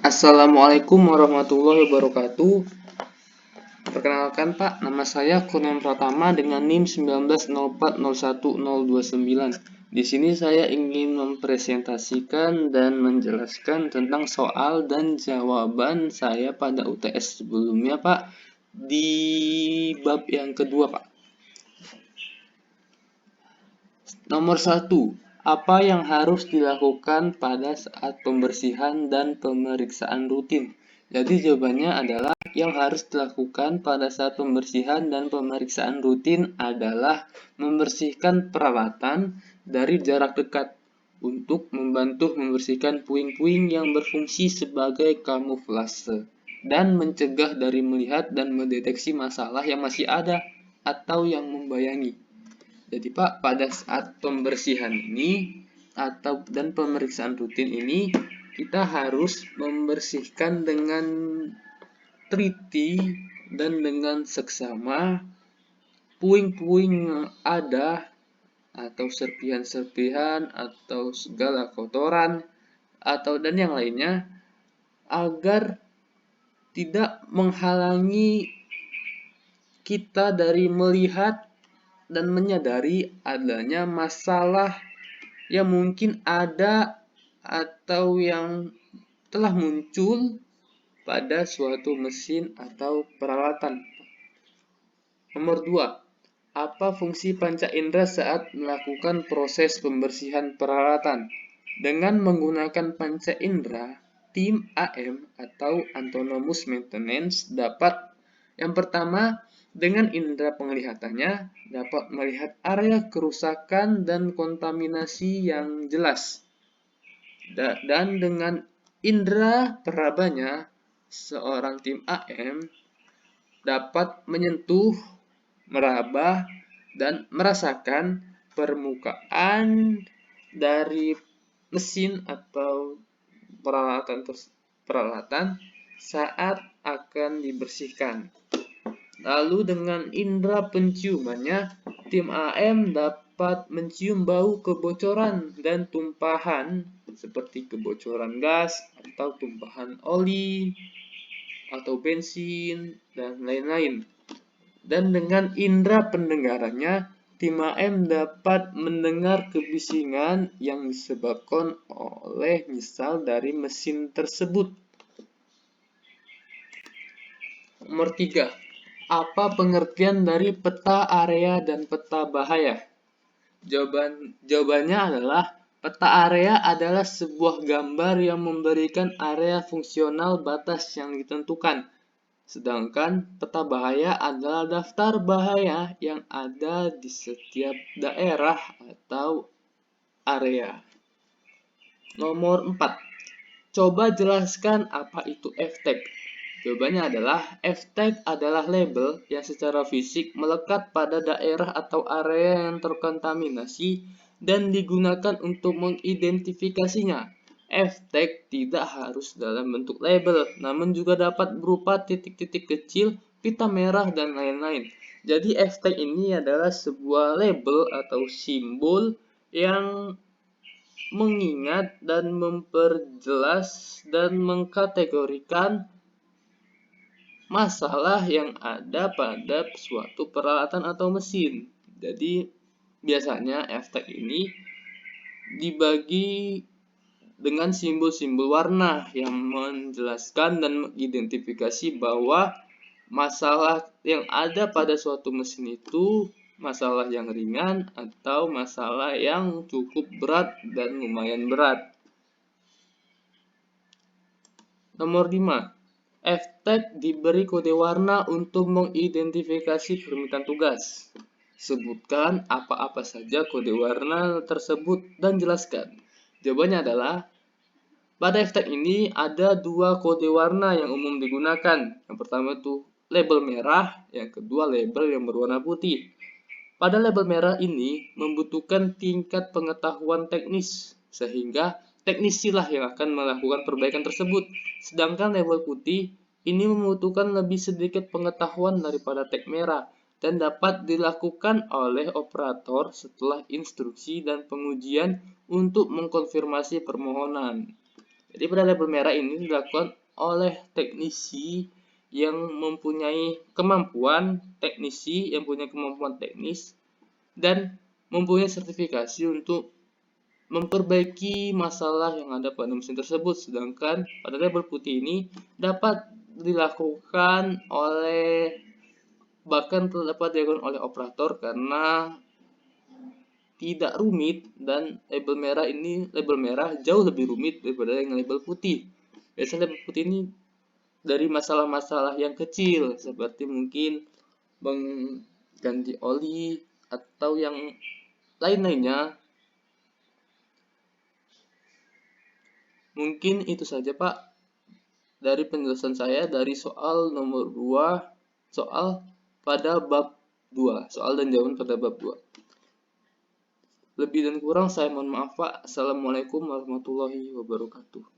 Assalamualaikum warahmatullahi wabarakatuh. Perkenalkan Pak, nama saya Kurniawan Pratama dengan NIM 1904010029. Di sini saya ingin mempresentasikan dan menjelaskan tentang soal dan jawaban saya pada UTS sebelumnya Pak, di bab yang kedua Pak. Nomor 1. Apa yang harus dilakukan pada saat pembersihan dan pemeriksaan rutin? Jadi jawabannya adalah yang harus dilakukan pada saat pembersihan dan pemeriksaan rutin adalah membersihkan peralatan dari jarak dekat untuk membantu membersihkan puing-puing yang berfungsi sebagai kamuflase dan mencegah dari melihat dan mendeteksi masalah yang masih ada atau yang membayangi. Jadi Pak, pada saat pembersihan ini dan pemeriksaan rutin ini, kita harus membersihkan dengan teliti dan dengan seksama puing-puing yang ada atau serpihan-serpihan atau segala kotoran atau dan yang lainnya agar tidak menghalangi kita dari melihat dan menyadari adanya masalah yang mungkin ada atau yang telah muncul pada suatu mesin atau peralatan. Nomor 2. Apa fungsi panca indera saat melakukan proses pembersihan peralatan? Dengan menggunakan panca indera, tim AM atau Autonomous Maintenance dapat yang pertama, dengan indera penglihatannya dapat melihat area kerusakan dan kontaminasi yang jelas. Dan dengan indera perabanya, seorang tim AM dapat menyentuh, meraba, dan merasakan permukaan dari mesin atau peralatan saat akan dibersihkan. Lalu dengan indera penciumannya, tim AM dapat mencium bau kebocoran dan tumpahan seperti kebocoran gas atau tumpahan oli atau bensin dan lain-lain. Dan dengan indera pendengarannya, tim AM dapat mendengar kebisingan yang disebabkan oleh misal dari mesin tersebut. Nomor 3. Apa pengertian dari peta area dan peta bahaya? Jawabannya adalah peta area adalah sebuah gambar yang memberikan area fungsional batas yang ditentukan. Sedangkan peta bahaya adalah daftar bahaya yang ada di setiap daerah atau area. Nomor 4. Coba jelaskan apa itu F-tag. Jawabannya adalah F-tag adalah label yang secara fisik melekat pada daerah atau area yang terkontaminasi dan digunakan untuk mengidentifikasinya. F-tag tidak harus dalam bentuk label, namun juga dapat berupa titik-titik kecil, pita merah, dan lain-lain. Jadi F-tag ini adalah sebuah label atau simbol yang mengingat dan memperjelas dan mengkategorikan masalah yang ada pada suatu peralatan atau mesin. Jadi biasanya F-tag ini dibagi dengan simbol-simbol warna yang menjelaskan dan mengidentifikasi bahwa masalah yang ada pada suatu mesin itu masalah yang ringan atau masalah yang cukup berat dan lumayan berat. Nomor 5. F-tag diberi kode warna untuk mengidentifikasi permintaan tugas. Sebutkan apa-apa saja kode warna tersebut dan jelaskan. Jawabannya adalah, pada F-tag ini ada dua kode warna yang umum digunakan. Yang pertama itu label merah, yang kedua label yang berwarna putih. Pada label merah ini membutuhkan tingkat pengetahuan teknis, sehingga teknisilah yang akan melakukan perbaikan tersebut. Sedangkan label putih ini membutuhkan lebih sedikit pengetahuan daripada tag merah dan dapat dilakukan oleh operator setelah instruksi dan pengujian untuk mengkonfirmasi permohonan. Jadi pada label merah ini dilakukan oleh teknisi yang mempunyai kemampuan teknis dan mempunyai sertifikasi untuk memperbaiki masalah yang ada pada mesin tersebut. Sedangkan pada label putih ini dapat dilakukan bahkan dapat dilakukan oleh operator karena tidak rumit, dan label merah jauh lebih rumit daripada yang label putih. Biasanya label putih ini dari masalah-masalah yang kecil seperti mungkin mengganti oli atau yang lain-lainnya. Mungkin itu saja Pak dari penjelasan saya dari soal nomor 2, soal pada bab 2, soal dan jawaban pada bab 2. Lebih dan kurang saya mohon maaf Pak. Assalamualaikum warahmatullahi wabarakatuh.